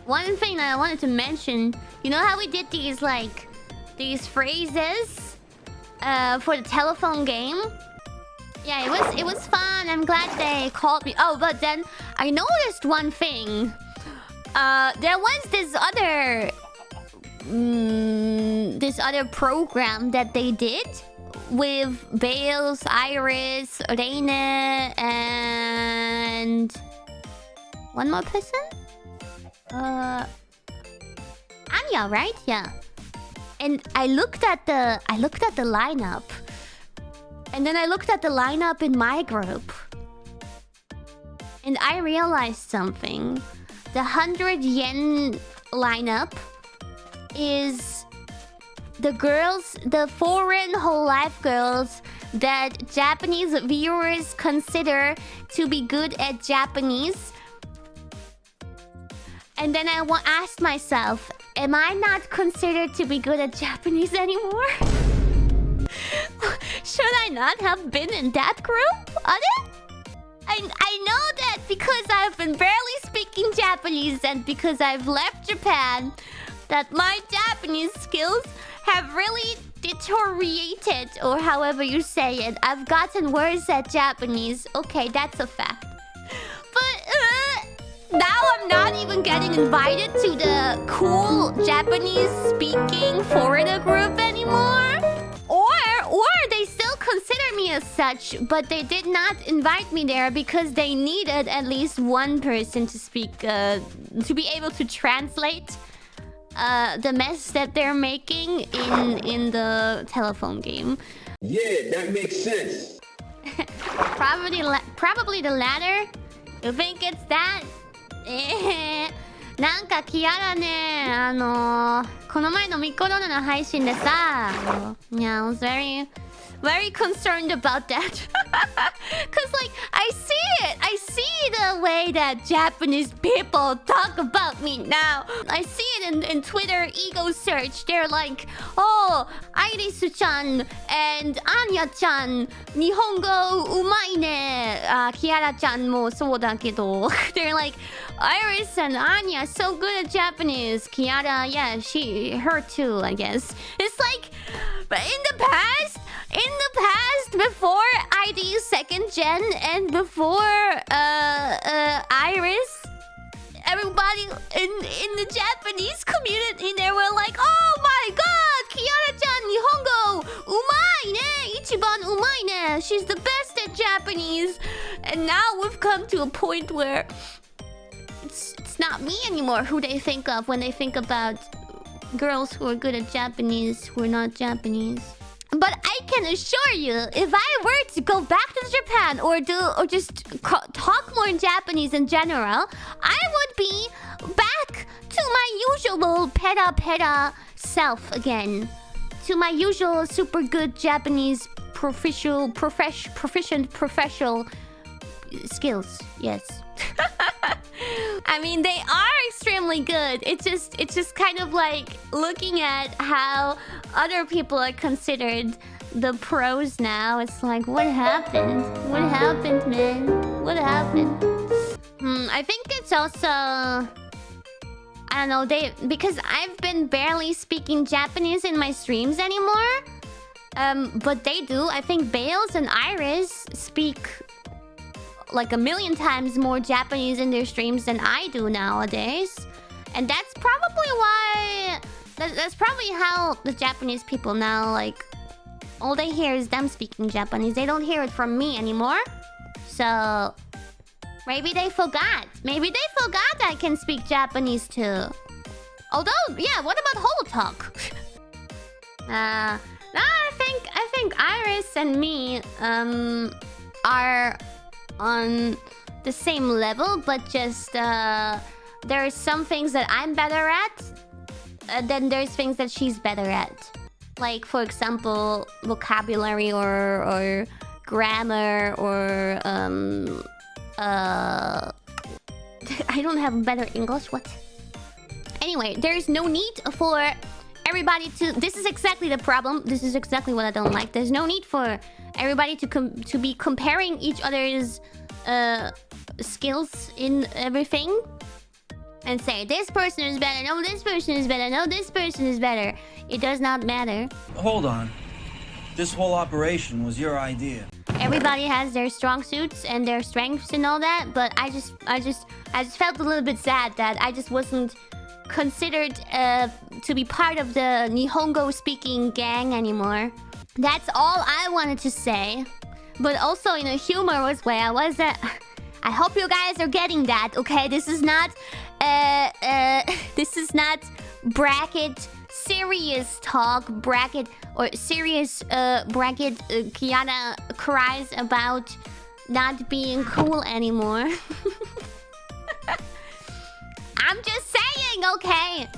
One thing that I wanted to mention, you know how we did these these phrases for the telephone game? Yeah, it was fun. I'm glad they called me. Oh, but then I noticed one thing. There was this other program that they did with Bales, Iris, Reine, and one more person? Anya, right? Yeah. And I looked at the lineup. And then I looked at the lineup in my group. And I realized something. The 100 yen lineup is the girls, the foreign hololive girls that Japanese viewers consider to be good at Japanese. And then I asked myself, am I not considered to be good at Japanese anymore? Should I not have been in that group? I know that because I've been barely speaking Japanese and because I've left Japan, that my Japanese skills have really deteriorated, or however you say it. I've gotten worse at Japanese. Okay, that's a fact. But now I'm not even getting invited to the cool Japanese-speaking foreigner group anymore. Or they still consider me as such, but they did not invite me there because they needed at least one person to speak, to be able to translate the mess that they're making in the telephone game. Yeah, that makes sense. Probably the latter. You think it's that? なんかキアラね、この前のミコロナの配信でさ、Yeah, I was very concerned about that. Cause like, I see the way that Japanese people talk about me now. I see it in Twitter ego search. They're like, oh, Iris-chan and Anya-chan, Nihongo umai ne. Kiara-chan mo so da kedo. They're like, Iris and Anya so good at Japanese. Kiara, yeah, her too, I guess. It's like, but in the past, before ID 2nd gen and before Iris, everybody in the Japanese community, they were like, oh my god, Kiara-chan Nihongo umai ne, ichiban umai ne, she's the best at Japanese. And now we've come to a point where it's not me anymore who they think of when they think about girls who are good at Japanese who are not Japanese. But I can assure you, if I were to go back to Japan or just talk more in Japanese in general, I would be back to my usual pera self again. To my usual super good Japanese proficient professional skills. Yes. I mean, they are extremely good. It's just kind of like looking at how other people are considered the pros now. It's like, what happened? What happened, man? What happened? I think it's also, I don't know, because I've been barely speaking Japanese in my streams anymore. But they do. I think Bales and Iris speak like 1,000,000 times more Japanese in their streams than I do nowadays. And that's probably why... That's probably how the Japanese people now, like... all they hear is them speaking Japanese. They don't hear it from me anymore. So... maybe they forgot. Maybe they forgot I can speak Japanese too. Although, yeah, what about Holotalk? No, I think Iris and me are on the same level, but just there are some things that I'm better at, then there's things that she's better at. Like, for example, vocabulary or grammar or I don't have better English. What? Anyway, there's no need for everybody to... this is exactly the problem. This is exactly what I don't like. There's no need for everybody to be comparing each other's skills in everything. and say this person is better, no this person is better, no this person is better. It does not matter. Hold on. This whole operation was your idea. Everybody has their strong suits and their strengths and all that, but I just felt a little bit sad that I just wasn't considered to be part of the Nihongo speaking gang anymore. That's all I wanted to say. But also in a humorous way, I hope you guys are getting that, okay? This is not bracket serious talk bracket or serious bracket Kiara cries about not being cool anymore. I'm just saying, okay?